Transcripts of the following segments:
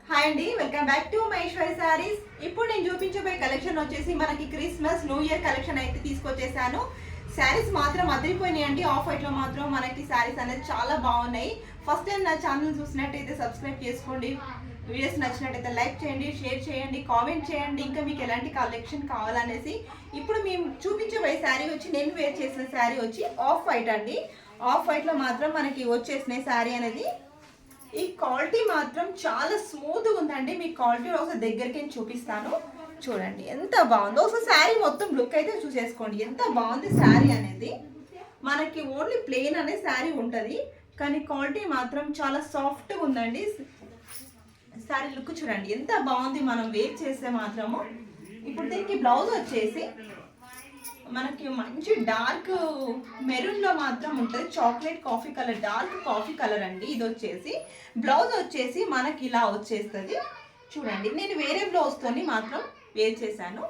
Hi అండి, welcome back to Maheshwari saris. ఇప్పుడు నేను చూపించబోయే కలెక్షన్ వచ్చేసి మనకి క్రిస్మస్ న్యూ ఇయర్ కలెక్షన్ అయితే తీసుకొచ్చేసాను. శారీస్ మాత్రం అదిరిపోయినాయండి. ఆఫ్ వైట్ లో మాత్రం మనకి శారీస్ అనేది చాలా బాగున్నాయి. ఫస్ట్ టైం నా ఛానల్ చూసినట్టయితే సబ్స్క్రైబ్ చేసుకోండి. వీడియోస్ నచ్చినట్టయితే లైక్ చేయండి, షేర్ చేయండి, కామెంట్ చేయండి. ఇంకా మీకు ఎలాంటి కలెక్షన్ కావాలనేసి. ఇప్పుడు మేము చూపించబోయే శారీ వచ్చి నేను వేర్ చేసిన శారీ వచ్చి ఆఫ్ వైట్ అండి. ఆఫ్ వైట్ లో మాత్రం మనకి వచ్చేసిన శారీ అనేది ఈ క్వాలిటీ మాత్రం చాలా స్మూత్గా ఉందండి. మీ క్వాలిటీ ఒకసారి దగ్గరికి చూపిస్తాను, చూడండి ఎంత బాగుందో. ఒకసారి శారీ మొత్తం లుక్ అయితే చూసేసుకోండి, ఎంత బాగుంది శారీ అనేది. మనకి ఓన్లీ ప్లెయిన్ అనే శారీ ఉంటుంది, కానీ క్వాలిటీ మాత్రం చాలా సాఫ్ట్గా ఉందండి. శారీ లుక్ చూడండి ఎంత బాగుంది మనం వేర్ చేస్తే మాత్రము. ఇప్పుడు దీనికి బ్లౌజ్ వచ్చేసి మనకి మంచి డార్క్ మెరూన్ లో మాత్రం ఉంటుంది. Chocolate coffee colour, dark coffee colour అండి. ఇది వచ్చేసి బ్లౌజ్ వచ్చేసి మనకి ఇలా వచ్చేస్తుంది చూడండి. నేను వేరే బ్లౌజ్ తోని మాత్రం వేర్ చేశాను.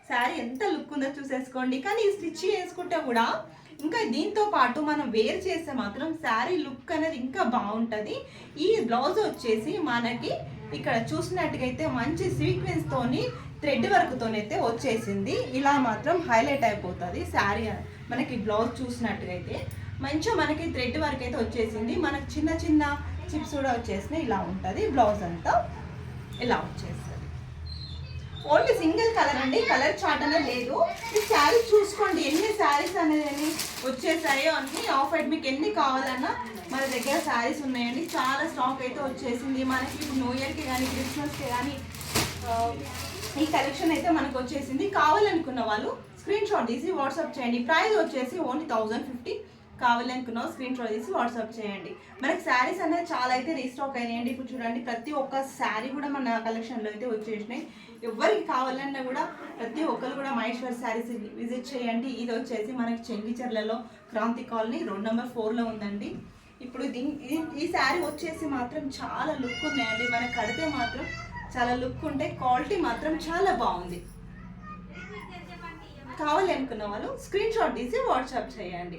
శారీ ఎంత లుక్ ఉందో చూసేసుకోండి. కానీ ఈ స్టిచ్ చేసుకుంటే కూడా ఇంకా దీంతో పాటు మనం వేర్ చేస్తే మాత్రం శారీ లుక్ అనేది ఇంకా బాగుంటుంది. ఈ బ్లౌజ్ వచ్చేసి మనకి ఇక్కడ చూసినట్టుగా అయితే మంచి సీక్వెన్స్ తోని థ్రెడ్ వర్క్తోనైతే వచ్చేసింది. ఇలా మాత్రం హైలైట్ అయిపోతుంది శారీ. మనకి బ్లౌజ్ చూసినట్టుగా అయితే మంచిగా మనకి థ్రెడ్ వర్క్ అయితే వచ్చేసింది. మనకి చిన్న చిన్న చిప్స్ కూడా వచ్చేసినాయి. ఇలా ఉంటుంది బ్లౌజ్ అంతా, ఇలా వచ్చేస్తుంది. ఓన్లీ సింగిల్ కలర్ అండి, కలర్ చార్ట్ అనేది లేదు. ఈ శారీ చూసుకోండి ఎన్ని శారీస్ అనేది వచ్చేసాయో అన్ని. ఆఫ్ వైట్ మీకు ఎన్ని కావాలన్నా మన దగ్గర శారీస్ ఉన్నాయండి. చాలా స్టాక్ అయితే వచ్చేసింది మనకి. న్యూ ఇయర్కి కానీ క్రిస్మస్కి కానీ ఈ కలెక్షన్ అయితే మనకు వచ్చేసింది. కావాలనుకున్న వాళ్ళు స్క్రీన్ షాట్ తీసి వాట్సాప్ చేయండి. ప్రైస్ వచ్చేసి ఓన్లీ 1050. కావాలనుకున్న స్క్రీన్ షాట్ తీసి వాట్సాప్ చేయండి. మనకి శారీస్ అనేది చాలా అయితే రీస్టాక్ అయినాయండి. ఇప్పుడు చూడండి ప్రతి ఒక్క శారీ కూడా మన కలెక్షన్లో అయితే వచ్చేసినాయి. ఎవరికి కావాలన్నా కూడా ప్రతి ఒక్కరు కూడా మహేశ్వర్ శారీస్ విజిట్ చేయండి. ఇది వచ్చేసి మనకి చెంగిచెర్లలో క్రాంతి కాలనీ రోడ్ నెంబర్ 4లో ఉందండి. ఇప్పుడు ఈ శారీ వచ్చేసి మాత్రం చాలా లుక్ ఉన్నాయండి. మనకు కడితే మాత్రం చాలా లుక్ ఉంటే, క్వాలిటీ మాత్రం చాలా బాగుంది. కావాలి అనుకున్న వాళ్ళు స్క్రీన్ షాట్ తీసి వాట్సాప్ చేయండి.